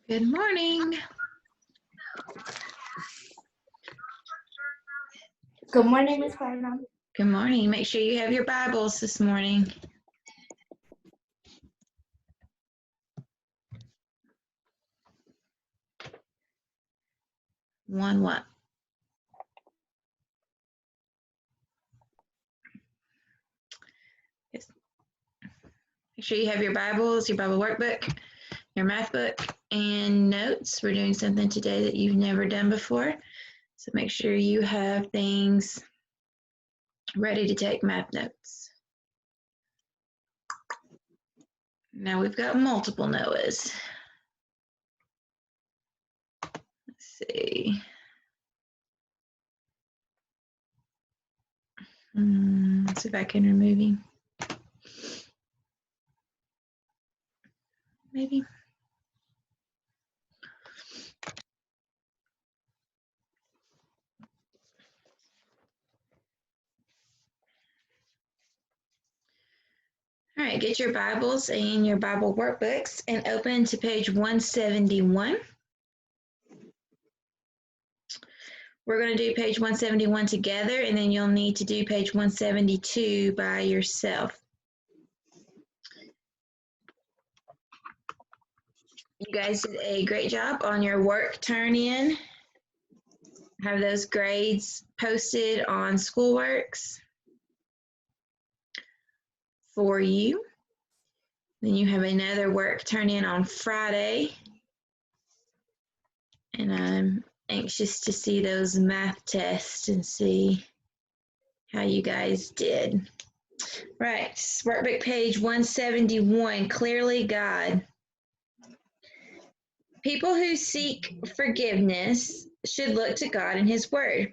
Good morning. Good morning, Ms. Carter. Good morning. Make sure you have your Bibles this morning. What? Yes. Make sure you have your Bibles, your Bible workbook, your math book, and notes. We're doing something today that you've never done before. So make sure you have things ready to take math notes. Now we've got multiple Noahs. Let's see. Let's see if I can remove him. Maybe. All right, get your Bibles and your Bible workbooks and open to page 171. We're going to do page 171 together, and then you'll need to do page 172 by yourself. You guys did a great job on your work turn-in. Have those grades posted on Schoolworks for you. Then you have another work turn-in on Friday. And I'm anxious to see those math tests and see how you guys did. Right, workbook page 171, Clearly God. People who seek forgiveness should look to God and His Word.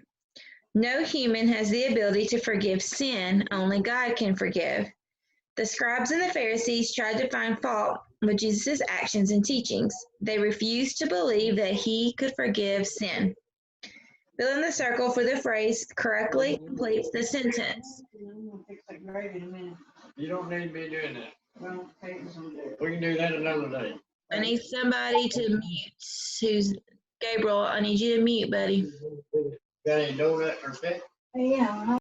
No human has the ability to forgive sin, only God can forgive. The scribes and the Pharisees tried to find fault with Jesus' actions and teachings. They refused to believe that He could forgive sin. Fill in the circle for the phrase correctly completes the sentence. You don't need to be doing that. We can do that another day. I need somebody to mute. Who's Gabriel? I need you to mute, buddy. Got any donut or cake? Yeah.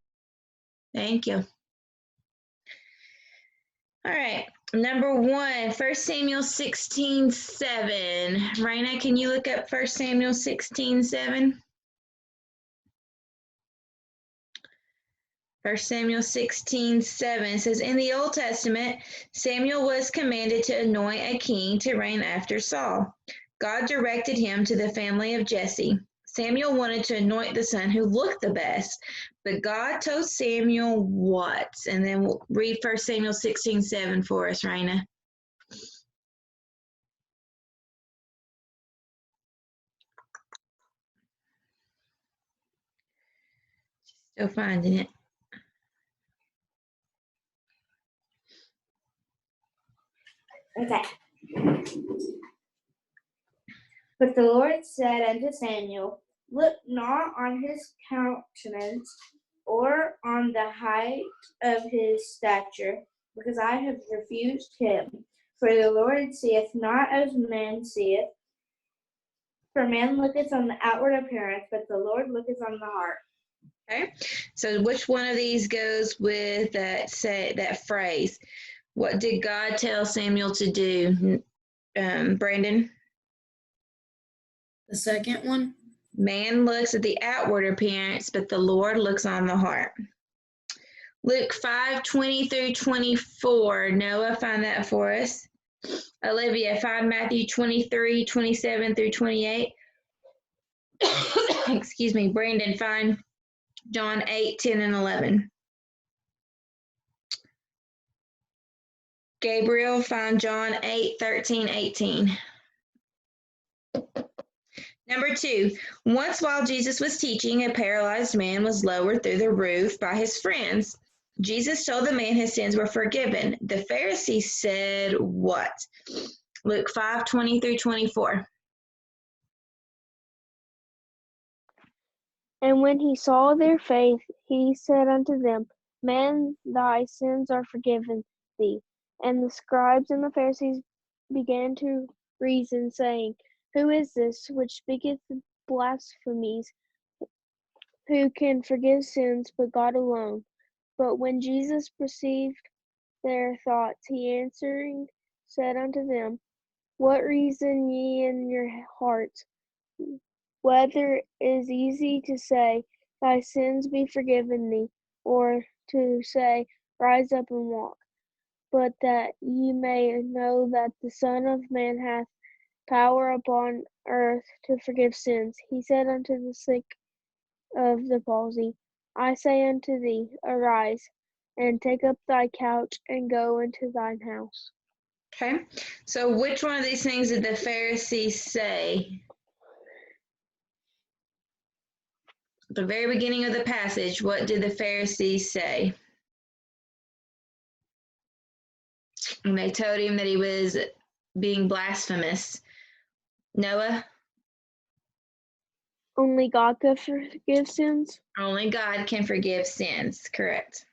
Thank you. All right, number 1, 1 Samuel 16:7. Raina, can you look up 1 Samuel 16:7? 1 Samuel 16:7 says, in the Old Testament, Samuel was commanded to anoint a king to reign after Saul. God directed him to the family of Jesse. Samuel wanted to anoint the son who looked the best, but God told Samuel what? And then we'll read 1 Samuel 16:7 for us, Raina. Still finding it. Okay. But the Lord said unto Samuel, look not on his countenance or on the height of his stature, because I have refused him. For the Lord seeth not as man seeth. For man looketh on the outward appearance, but the Lord looketh on the heart. Okay, so which one of these goes with that phrase? What did God tell Samuel to do, Brandon? The second one? Man looks at the outward appearance, but the Lord looks on the heart. Luke 5:20 through 24. Noah, find that for us. Olivia, find Matthew 23:27 through 28. Excuse me. Brandon, find John 8:10 and 11. Gabriel, find John 8:13, 18. Number 2, once while Jesus was teaching, a paralyzed man was lowered through the roof by his friends. Jesus told the man his sins were forgiven. The Pharisees said what? Luke 5:20 through 24. And when he saw their faith, he said unto them, Man, thy sins are forgiven thee. And the scribes and the Pharisees began to reason, saying, Who is this which speaketh blasphemies? Who can forgive sins but God alone? But when Jesus perceived their thoughts, he answering said unto them, What reason ye in your hearts? Whether it is easy to say, Thy sins be forgiven thee, or to say, Rise up and walk. But that ye may know that the Son of Man hath power upon earth to forgive sins. He said unto the sick of the palsy, I say unto thee, Arise, and take up thy couch, and go into thine house. Okay. So which one of these things did the Pharisees say? At the very beginning of the passage, what did the Pharisees say? And they told him that he was being blasphemous. Noah? Only God could forgive sins. Only God can forgive sins. Correct.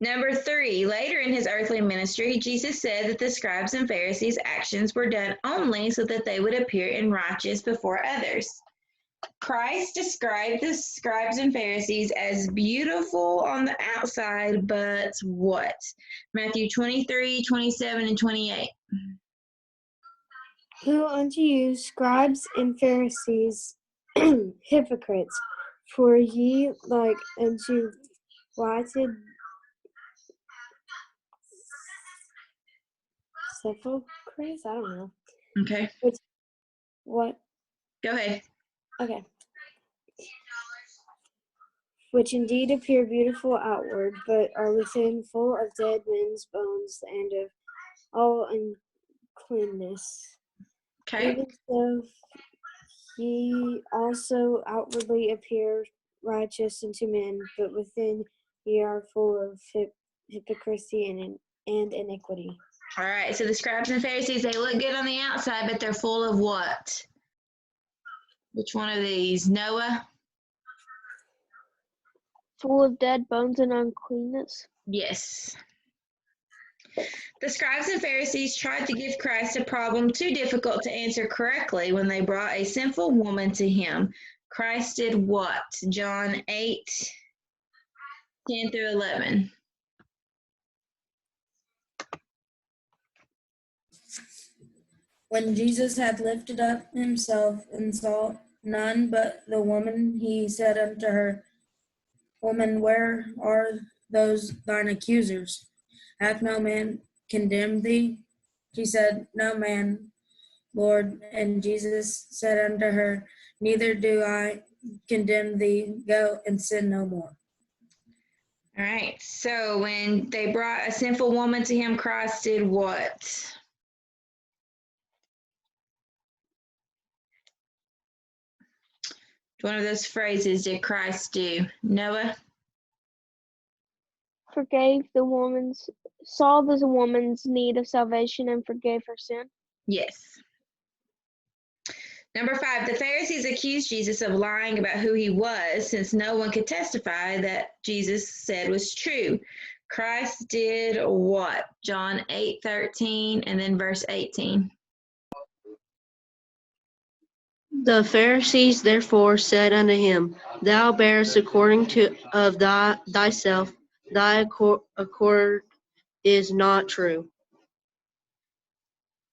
Number 3, later in his earthly ministry, Jesus said that the scribes and Pharisees' actions were done only so that they would appear in righteous before others. Christ described the scribes and Pharisees as beautiful on the outside, but what? Matthew 23, 27, and 28. Who unto you, scribes and Pharisees, hypocrites, for ye like unto whited sepulchres? I don't know. Okay, What? go ahead. Okay. Which indeed appear beautiful outward, but are within full of dead men's bones and of all uncleanness. Okay. Even so, ye also outwardly appear righteous unto men, but within ye are full of hypocrisy and iniquity. All right, so the scribes and Pharisees, they look good on the outside, but they're full of what? Which one of these? Noah? Full of dead bones and uncleanness. Yes. The scribes and Pharisees tried to give Christ a problem too difficult to answer correctly when they brought a sinful woman to him. Christ did what? John 8, 10 through 11. When Jesus had lifted up himself and saw none but the woman, he said unto her, Woman, where are those thine accusers? Hath no man condemned thee? She said, No man, Lord. And Jesus said unto her, Neither do I condemn thee. Go and sin no more. All right, so when they brought a sinful woman to him, Christ did what? One of those phrases did Christ do? Noah? Saw the woman's need of salvation and forgave her sin. Yes. Number 5, the Pharisees accused Jesus of lying about who he was, since no one could testify that Jesus said was true. Christ did what? John 8:13 and then verse 18. The Pharisees therefore said unto him, Thou bearest according to of thyself, thy accord is not true.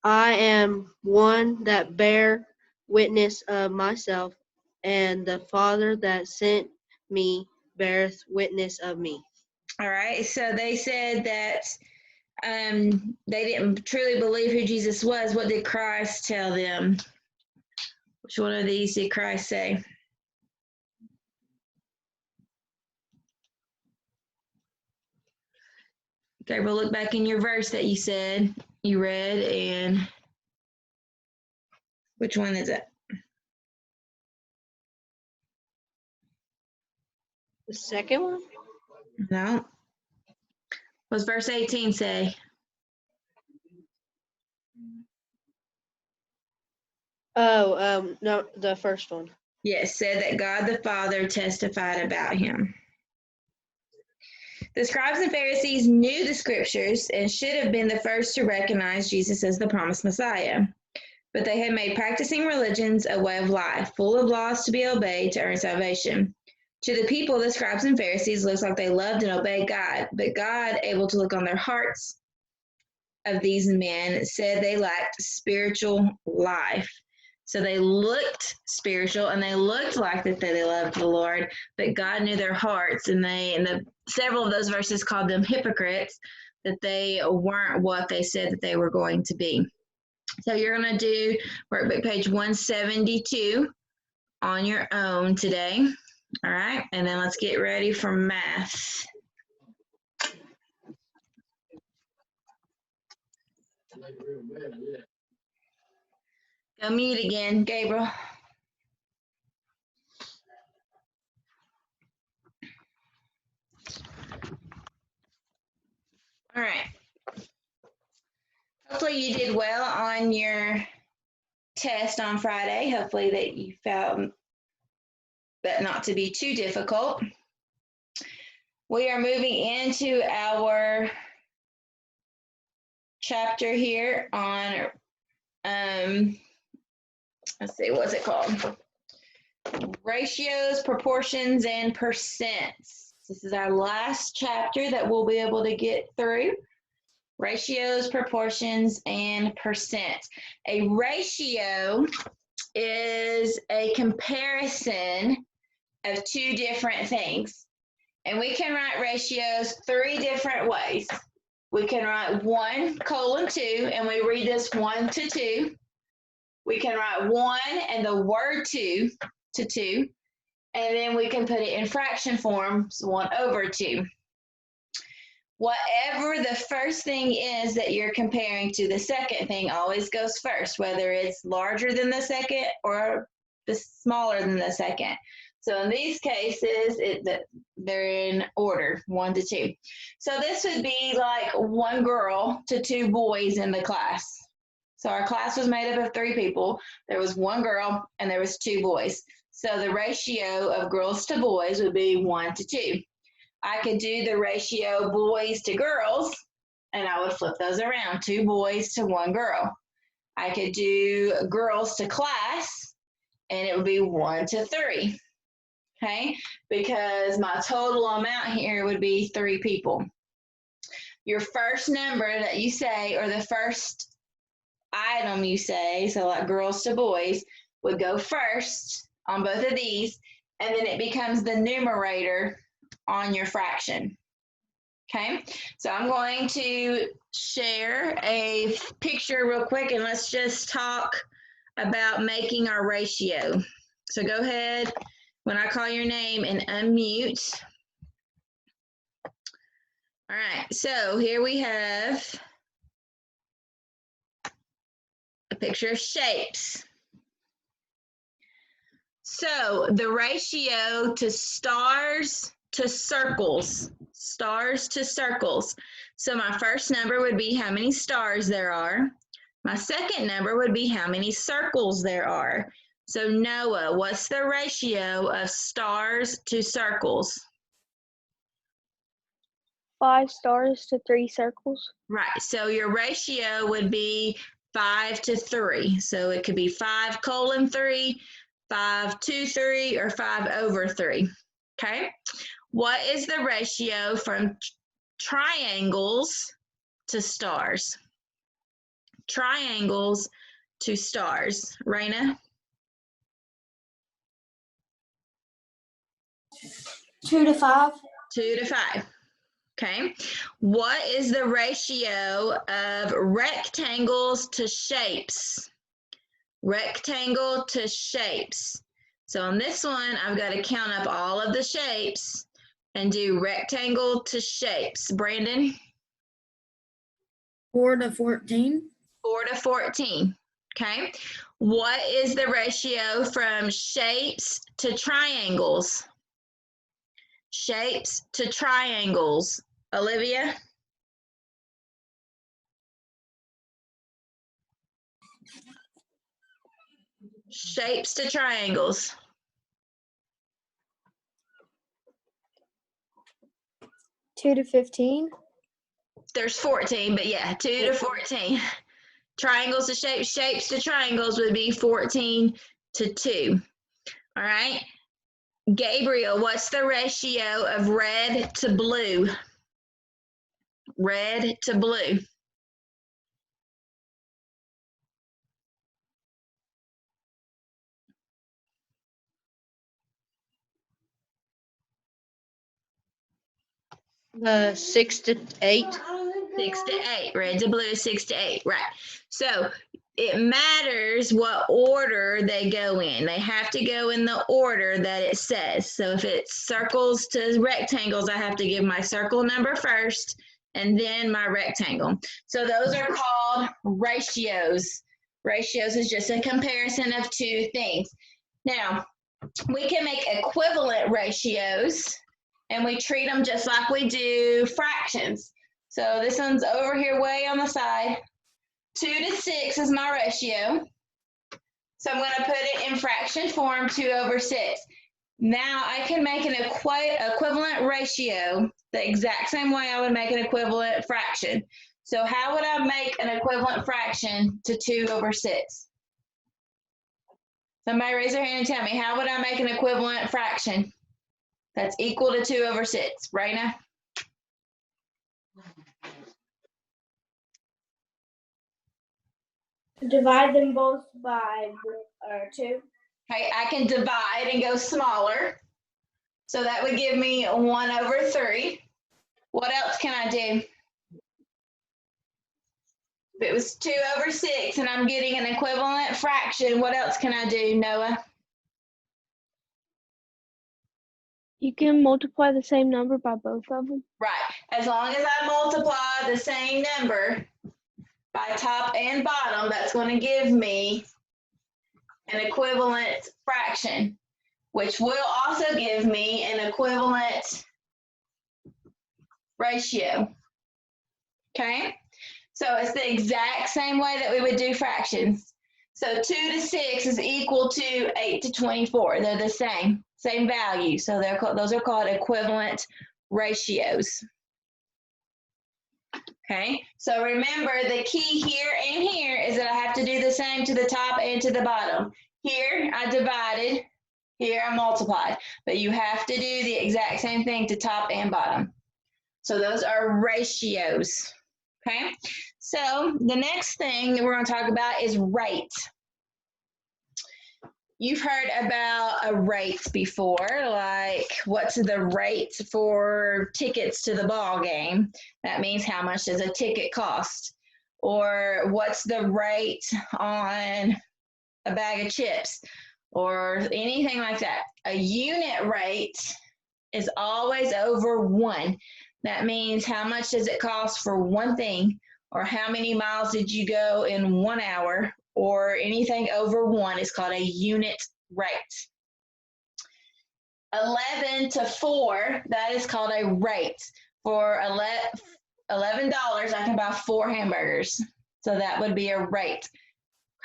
I am one that bear witness of myself, and the Father that sent me beareth witness of me. All right, so they said that they didn't truly believe who Jesus was. What did Christ tell them? Which one of these did Christ say? Okay, we'll look back in your verse that you read, and which one is it? The second one? No. What's verse 18 say? No, the first one. Yes, said that God the Father testified about him. The scribes and Pharisees knew the scriptures and should have been the first to recognize Jesus as the promised Messiah. but they had made practicing religions a way of life, full of laws to be obeyed to earn salvation. To the people, the scribes and Pharisees looked like they loved and obeyed God, but God, able to look on their hearts of these men, said they lacked spiritual life. So they looked spiritual and they looked like that they loved the Lord, but God knew their hearts, and several of those verses called them hypocrites, that they weren't what they said that they were going to be. So you're going to do workbook page 172 on your own today. All right, and then let's get ready for math. Go mute again, Gabriel. All right. Hopefully you did well on your test on Friday. Hopefully that you found that not to be too difficult. We are moving into our chapter here on, let's see, what's it called? Ratios, proportions, and percents. This is our last chapter that we'll be able to get through. Ratios, proportions, and percents. A ratio is a comparison of two different things. And we can write ratios three different ways. We can write 1:2, and we read this 1 to 2. We can write 1 and the word 2 to 2. And then we can put it in fraction form, so 1/2. Whatever the first thing is that you're comparing to, the second thing always goes first, whether it's larger than the second or smaller than the second. So in these cases, they're in order, 1 to 2. So this would be like 1 girl to 2 boys in the class. So our class was made up of 3 people. There was 1 girl and there was 2 boys. So the ratio of girls to boys would be 1 to 2. I could do the ratio boys to girls, and I would flip those around, 2 boys to 1 girl. I could do girls to class, and it would be 1 to 3, okay? Because my total amount here would be 3 people. Your first number that you say, or the first item you say, so like girls to boys, would go first on both of these, and then it becomes the numerator on your fraction. Okay, so I'm going to share a picture real quick, and let's just talk about making our ratio. So go ahead when I call your name and unmute. All right, so here we have a picture of shapes. So the ratio to stars to circles, stars to circles. So my first number would be how many stars there are. My second number would be how many circles there are. So Noah, what's the ratio of stars to circles? 5 stars to 3 circles. Right, so your ratio would be 5 to 3. So it could be 5:3, 5:2:3, or 5/3. Okay, what is the ratio from triangles to stars? Triangles to stars. Raina? 2 to 5. 2 to 5. Okay, what is the ratio of rectangles to shapes? Rectangle to shapes. So on this one, I've got to count up all of the shapes and do rectangle to shapes. Brandon? 4 to 14. 4 to 14. Okay. What is the ratio from shapes to triangles? Shapes to triangles. Olivia? Shapes to triangles. 2 to 15. There's 14, but yeah, 2 to 14. triangles to shapes, shapes to triangles would be 14 to 2. All right. Gabriel, what's the ratio of red to blue? Red to blue. The 6 to 8. 6 to 8. Red to blue is 6 to 8. Right. So it matters what order they go in. They have to go in the order that it says. So if it's circles to rectangles, I have to give my circle number first and then my rectangle. So those are called ratios. Ratios is just a comparison of two things. Now, we can make equivalent ratios, and we treat them just like we do fractions. So this one's over here way on the side. 2 to 6 is my ratio. So I'm going to put it in fraction form, 2 over 6. Now I can make an equivalent ratio the exact same way I would make an equivalent fraction. So how would I make an equivalent fraction to 2 over 6? Somebody raise their hand and tell me, how would I make an equivalent fraction that's equal to 2 over 6? Raina? Divide them both by 2. Okay, I can divide and go smaller. So that would give me 1 over 3. What else can I do? If it was 2 over 6 and I'm getting an equivalent fraction, what else can I do, Noah? You can multiply the same number by both of them. Right. As long as I multiply the same number by top and bottom, that's going to give me an equivalent fraction, which will also give me an equivalent ratio. Okay? So it's the exact same way that we would do fractions. So 2 to 6 is equal to 8 to 24. They're the same value. So those are called equivalent ratios. Okay, so remember the key here and here is that I have to do the same to the top and to the bottom. Here I divided, here I multiplied, but you have to do the exact same thing to top and bottom. So those are ratios. Okay, so the next thing that we're going to talk about is rate. You've heard about a rate before, like what's the rate for tickets to the ball game? That means how much does a ticket cost? Or what's the rate on a bag of chips? Or anything like that. A unit rate is always over 1. That means how much does it cost for one thing? Or how many miles did you go in 1 hour? Or anything over 1 is called a unit rate. 11 to 4, that is called a rate. For $11, I can buy 4 hamburgers. So that would be a rate.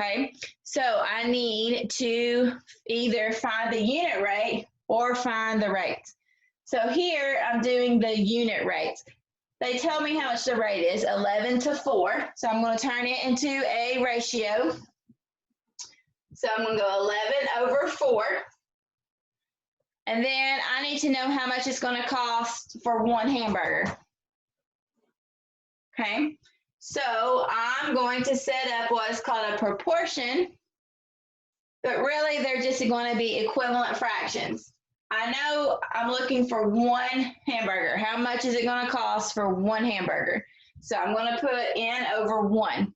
Okay, so I need to either find the unit rate or find the rate. So here I'm doing the unit rate. They tell me how much the rate is, 11 to 4. So I'm going to turn it into a ratio. So I'm going to go 11 over 4. And then I need to know how much it's going to cost for 1 hamburger. Okay, so I'm going to set up what's called a proportion, but really they're just going to be equivalent fractions. I know I'm looking for 1 hamburger. How much is it going to cost for 1 hamburger? So I'm going to put n over 1.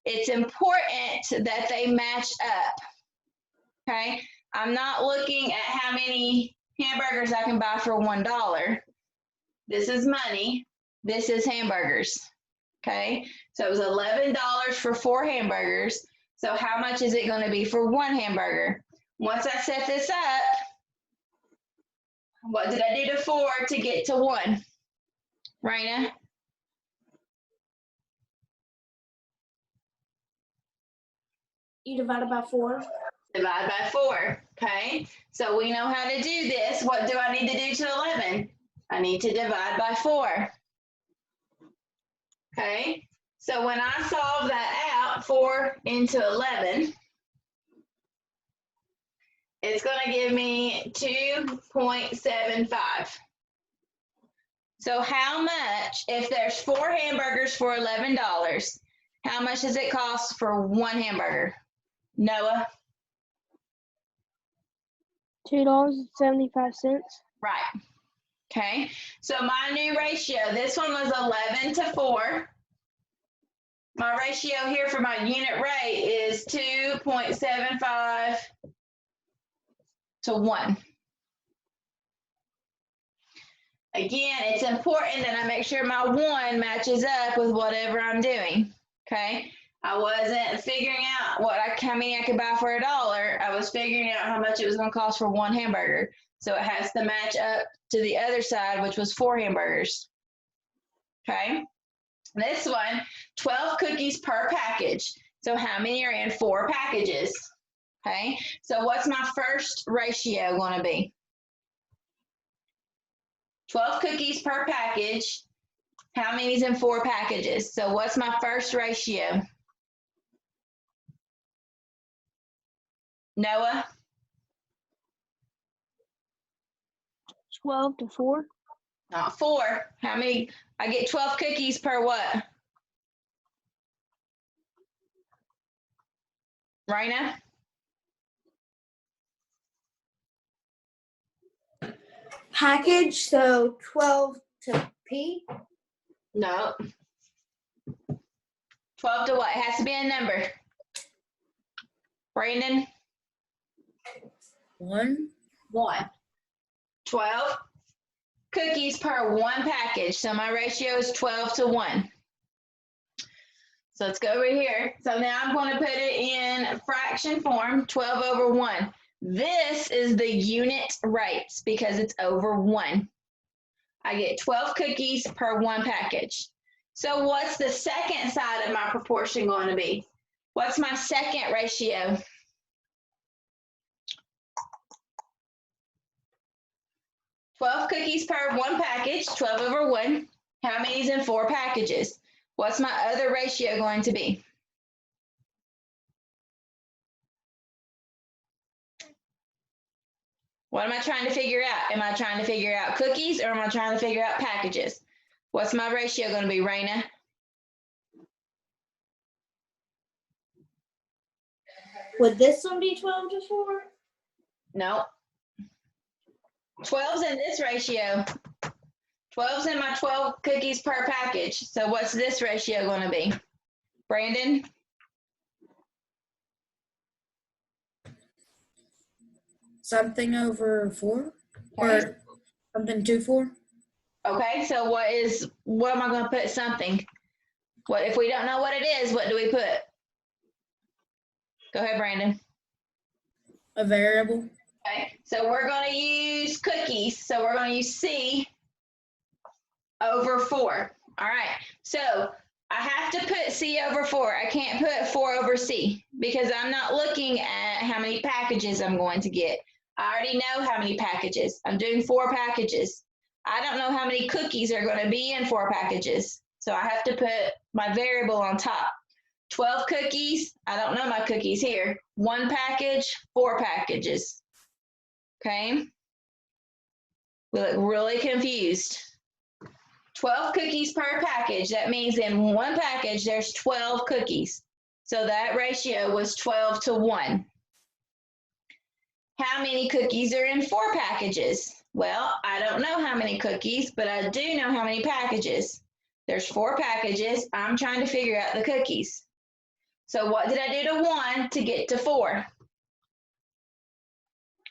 It's important that they match up. Okay, I'm not looking at how many hamburgers I can buy for $1. This is money. This is hamburgers. Okay, so it was $11 for 4 hamburgers. So how much is it going to be for 1 hamburger? Once I set this up, what did I do to 4 to get to 1? Raina? You divide it by 4. Divide by 4, okay? So we know how to do this. What do I need to do to 11? I need to divide by 4. Okay, So when I solve that out, 4 into 11, it's going to give me 2.75. So how much, if there's 4 hamburgers for $11, how much does it cost for 1 hamburger? Noah? $2.75. Right. Okay. So my new ratio, this one was 11 to 4. My ratio here for my unit rate is 2.75 to 1. Again, it's important that I make sure my 1 matches up with whatever I'm doing. Okay. I wasn't figuring out how many I could buy for $1. I was figuring out how much it was going to cost for 1 hamburger. So it has to match up to the other side, which was 4 hamburgers. Okay. This one, 12 cookies per package. So how many are in 4 packages? Okay. So what's my first ratio going to be? 12 cookies per package. How many is in 4 packages? So what's my first ratio? Noah? 12 to 4. Not 4. How many? I get 12 cookies per what? Raina? Package, so 12 to P. No. 12 to what? It has to be a number. Brandon? 1. 1. 12 cookies per 1 package. So my ratio is 12 to 1. So let's go over here. So now I'm going to put it in fraction form, 12 over 1. This is the unit rates because it's over 1. I get 12 cookies per 1 package. So what's the second side of my proportion going to be? What's my second ratio? $12 cookies per 1 package, 12 over 1. How many is in 4 packages? What's my other ratio going to be? What am I trying to figure out? Am I trying to figure out cookies or am I trying to figure out packages? What's my ratio going to be, Raina? Would this one be 12 to 4? No. 12's in this ratio. 12's in my 12 cookies per package. So what's this ratio going to be? Brandon? Something over 4 Okay. or something to 4. Okay, so what am I going to put something? What if we don't know what it is, what do we put? Go ahead, Brandon. A variable. Okay, so we're going to use cookies. So we're going to use C over 4. All right, so I have to put C over 4. I can't put 4 over C because I'm not looking at how many packages I'm going to get. I already know how many packages. I'm doing 4 packages. I don't know how many cookies are going to be in 4 packages. So I have to put my variable on top. 12 cookies. I don't know my cookies here. 1 package, 4 packages. Okay. We look really confused. 12 cookies per package. That means in 1 package, there's 12 cookies. So that ratio was 12 to 1. How many cookies are in 4 packages? Well, I don't know how many cookies, but I do know how many packages. There's 4 packages. I'm trying to figure out the cookies. So what did I do to 1 to get to 4?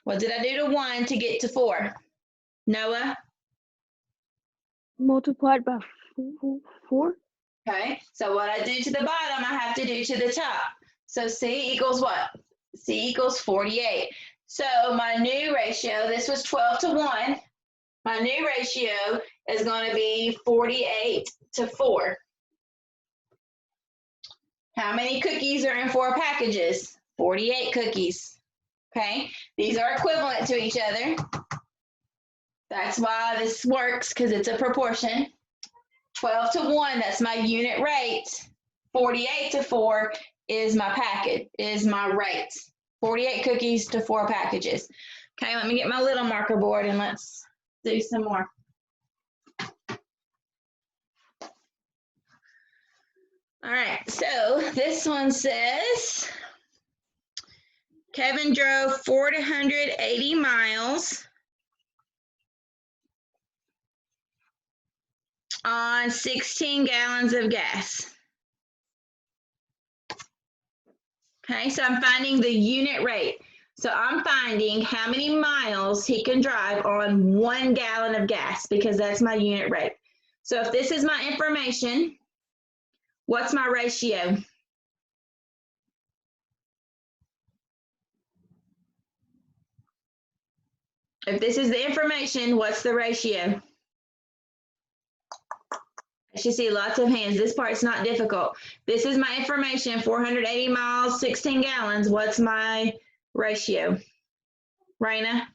What did I do to 1 to get to 4? Noah? Multiplied by 4. Okay, so what I do to the bottom, I have to do to the top. So C equals what? C equals 48. So my new ratio, this was 12 to 1. My new ratio is going to be 48 to 4. How many cookies are in 4 packages? 48 cookies. Okay, these are equivalent to each other. That's why this works, because it's a proportion. 12 to 1, that's my unit rate. 48 to 4 is my packet, is my rate. 48 cookies to 4 packages. Okay, let me get my little marker board and let's do some more. All right, so this one says, Kevin drove 480 miles on 16 gallons of gas. Okay, so I'm finding the unit rate. So I'm finding how many miles he can drive on 1 gallon of gas because that's my unit rate. So if this is my information, what's my ratio? If this is the information, what's the ratio? I should see lots of hands. This part's not difficult. This is my information, 480 miles, 16 gallons. What's my ratio? Raina?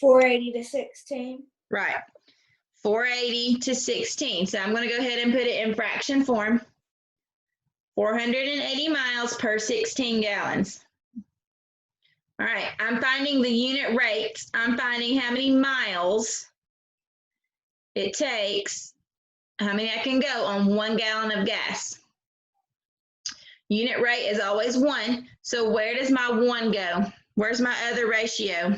$4.80 to 16. Right. 480 to 16. So I'm going to go ahead and put it in fraction form. 480 miles per 16 gallons. All right, I'm finding the unit rate. I'm finding how many miles it takes, how many I can go on 1 gallon of gas. Unit rate is always 1. So where does my 1 go? Where's my other ratio?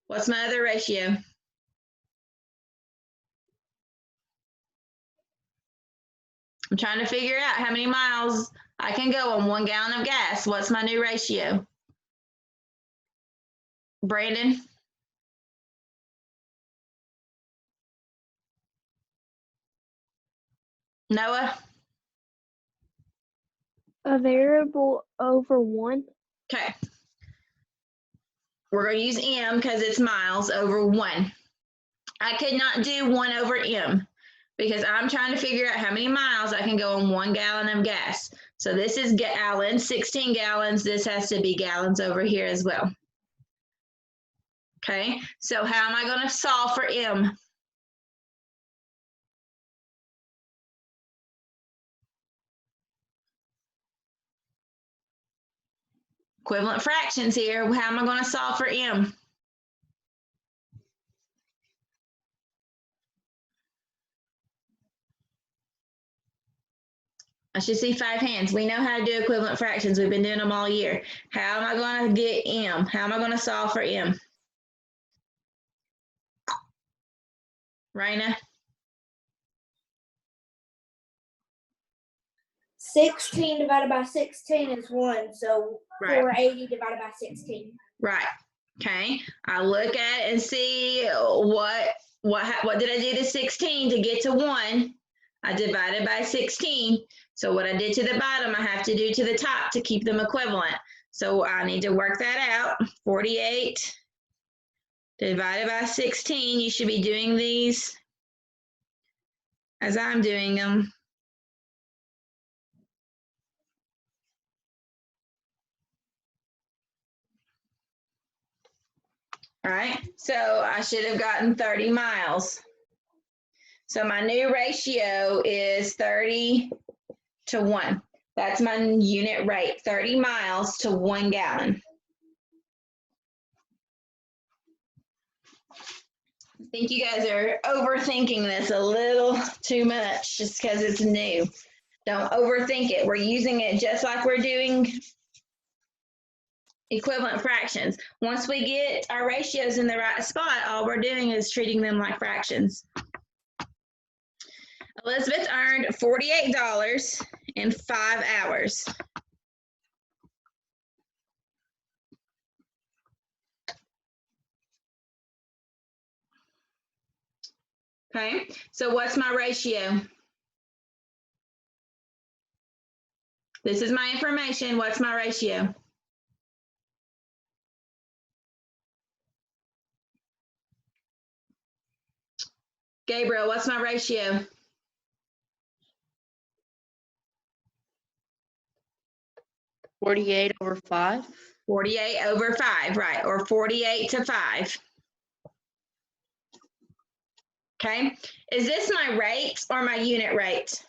What's my other ratio? I'm trying to figure out how many miles I can go on 1 gallon of gas. What's my new ratio? Brandon? Noah? A variable over 1. Okay. We're going to use M because it's miles over 1. I could not do 1 over M because I'm trying to figure out how many miles I can go on 1 gallon of gas. So this is gallons, 16 gallons. This has to be gallons over here as well. Okay, so how am I going to solve for M? Equivalent fractions here. How am I going to solve for M? I should see 5 hands. We know how to do equivalent fractions. We've been doing them all year. How am I going to get M? How am I going to solve for M? Raina? 16 divided by 16 is 1. So Right. 480 divided by 16. Right. Okay. I look at it and see what did I do to 16 to get to 1? I divided by 16. So what I did to the bottom, I have to do to the top to keep them equivalent. So I need to work that out. 48 divided by 16. You should be doing these as I'm doing them. All right, so I should have gotten 30 miles. So my new ratio is 30 to 1. That's my unit rate, 30 miles to 1 gallon. I think you guys are overthinking this a little too much just because it's new. Don't overthink it. We're using it just like we're doing equivalent fractions. Once we get our ratios in the right spot, all we're doing is treating them like fractions. Elizabeth earned $48 in 5 hours. Okay, so what's my ratio? This is my information. What's my ratio? Gabriel, what's my ratio? $48 over 5. 48 over 5, right, or 48 to 5. Okay, is this my rate or my unit rate?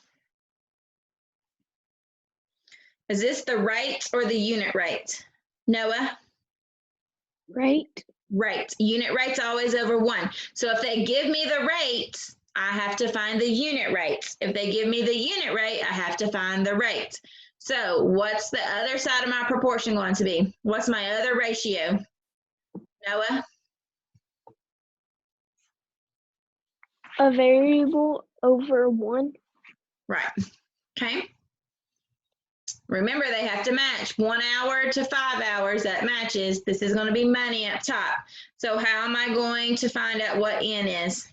Is this the rate or the unit rate? Noah? Rate. Rate. Unit rate's always over 1. So if they give me the rate, I have to find the unit rate. If they give me the unit rate, I have to find the rate. So what's the other side of my proportion going to be? What's my other ratio? Noah? A variable over 1. Right. Okay. Remember, they have to match 1 hour to 5 hours. That matches. This is going to be money up top. So how am I going to find out what N is?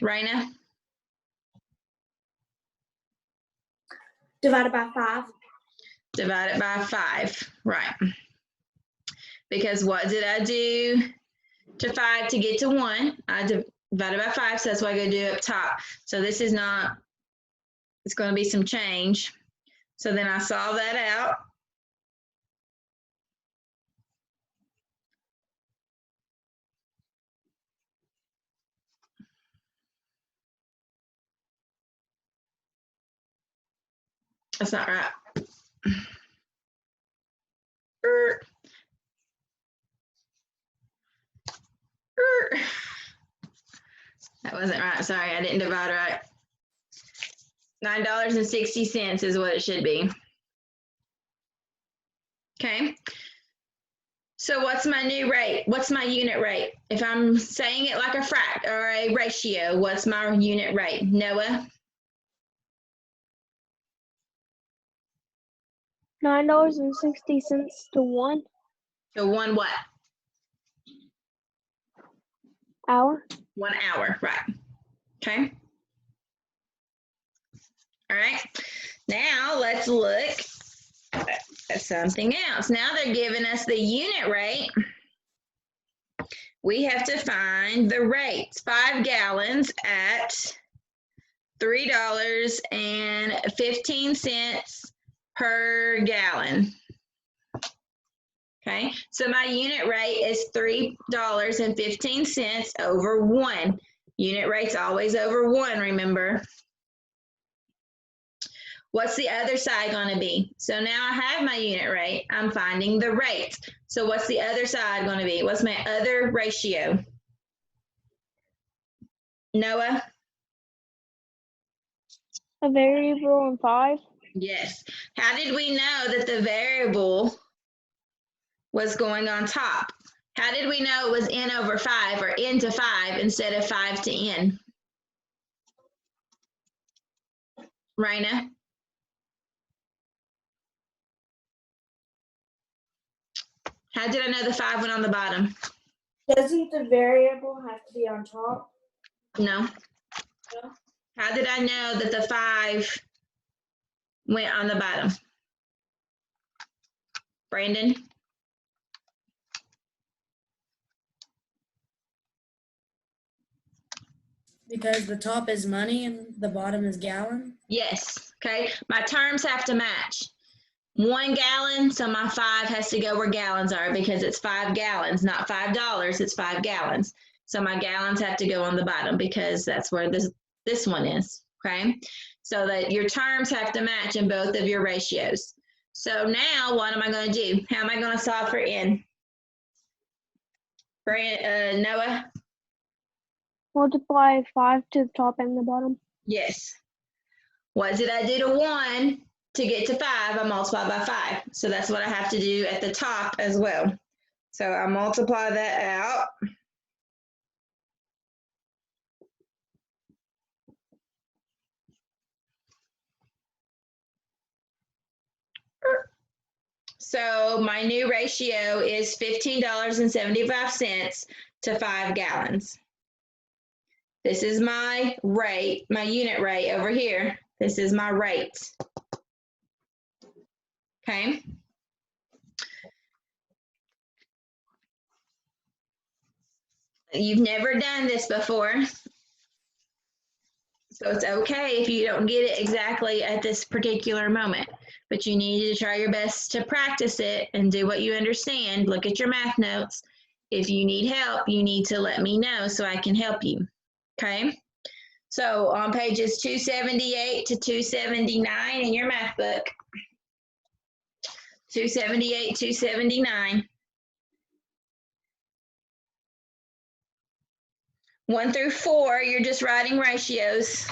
Raina? Divided by 5. Divided by 5. Right. Because what did I do to 5 to get to 1? I divided by 5, so that's what I go do up top. So this is not, it's going to be some change. So then I solve that out. That's not right. That wasn't right. Sorry, I didn't divide right. $9.60 is what it should be. Okay. So what's my new rate? What's my unit rate? If I'm saying it like a fract or a ratio, what's my unit rate? Noah? $9.60 to 1 So 1 what? hour. 1 hour, right. Okay. All right. Now let's look at something else. Now they're giving us the unit rate. We have to find the rates. 5 gallons at $3.15 per gallon. Okay, so my unit rate is $3.15 over 1. Unit rate's always over 1, remember. What's the other side going to be? So now I have my unit rate. I'm finding the rate. So what's the other side going to be? What's my other ratio? Noah? A variable and 5. Yes. How did we know that the variable was going on top? How did we know it was n over 5 or n to 5 instead of 5 to n? Raina? How did I know the 5 went on the bottom? Doesn't the variable have to be on top? No. No. How did I know that the 5 went on the bottom? Brandon? Because the top is money and the bottom is gallon. Yes. Okay. My terms have to match. 1 gallon, so my 5 has to go where gallons are because it's 5 gallons, not $5. It's 5 gallons. So my gallons have to go on the bottom because that's where this one is. Okay. So that your terms have to match in both of your ratios. So now what am I going to do? How am I going to solve for n? Noah? Multiply 5 to the top and the bottom. Yes. What did I do to 1 to get to 5? I multiply by 5. So that's what I have to do at the top as well. So I multiply that out. So my new ratio is $15.75 to 5 gallons. This is my rate, my unit rate over here. This is my rate. Okay. You've never done this before. So it's okay if you don't get it exactly at this particular moment, but you need to try your best to practice it and do what you understand. Look at your math notes. If you need help, you need to let me know so I can help you. Okay? So on pages 278 to 279 in your math book, 278, 279. 1 through 4, you're just writing ratios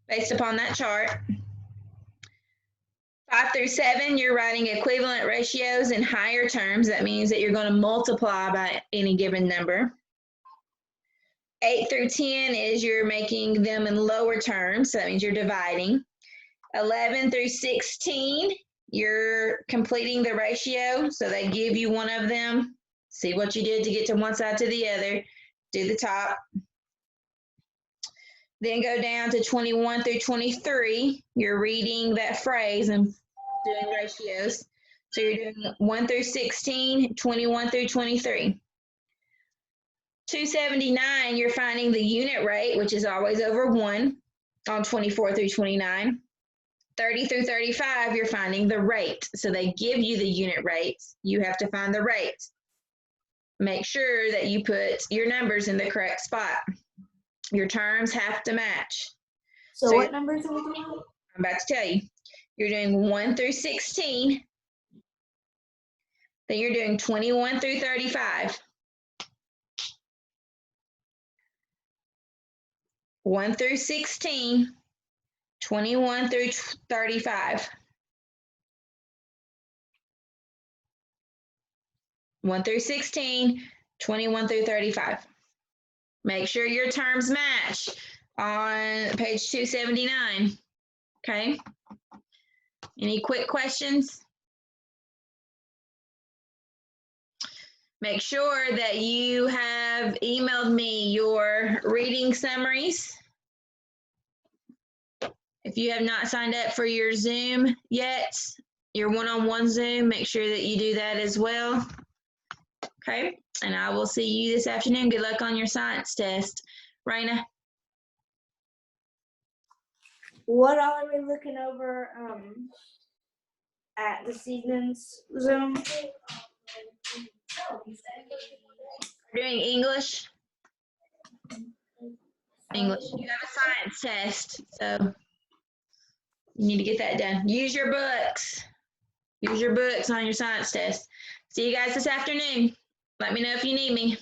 based upon that chart. 5 through 7, you're writing equivalent ratios in higher terms. That means that you're going to multiply by any given number. 8 through 10 is you're making them in lower terms. So that means you're dividing. 11 through 16, you're completing the ratio. So they give you one of them. See what you did to get to one side to the other. Do the top. Then go down to 21 through 23. You're reading that phrase and doing ratios. So you're doing 1 through 16, 21 through 23. 279, you're finding the unit rate, which is always over 1 on 24 through 29. 30 through 35, you're finding the rate. So they give you the unit rates. You have to find the rate. Make sure that you put your numbers in the correct spot. Your terms have to match. So what numbers are we doing? I'm about to tell you. You're doing 1 through 16. Then you're doing 21 through 35. 1 through 16, 21 through 35. 1 through 16, 21 through 35. Make sure your terms match on page 279. Okay? Any quick questions? Make sure that you have emailed me your reading summaries. If you have not signed up for your Zoom yet, your one-on-one Zoom, make sure that you do that as well. Okay, and I will see you this afternoon. Good luck on your science test. Raina? What are we looking over at this evening's Zoom? We're doing English. English. You have a science test, so you need to get that done. Use your books. Use your books on your science test. See you guys this afternoon. Let me know if you need me.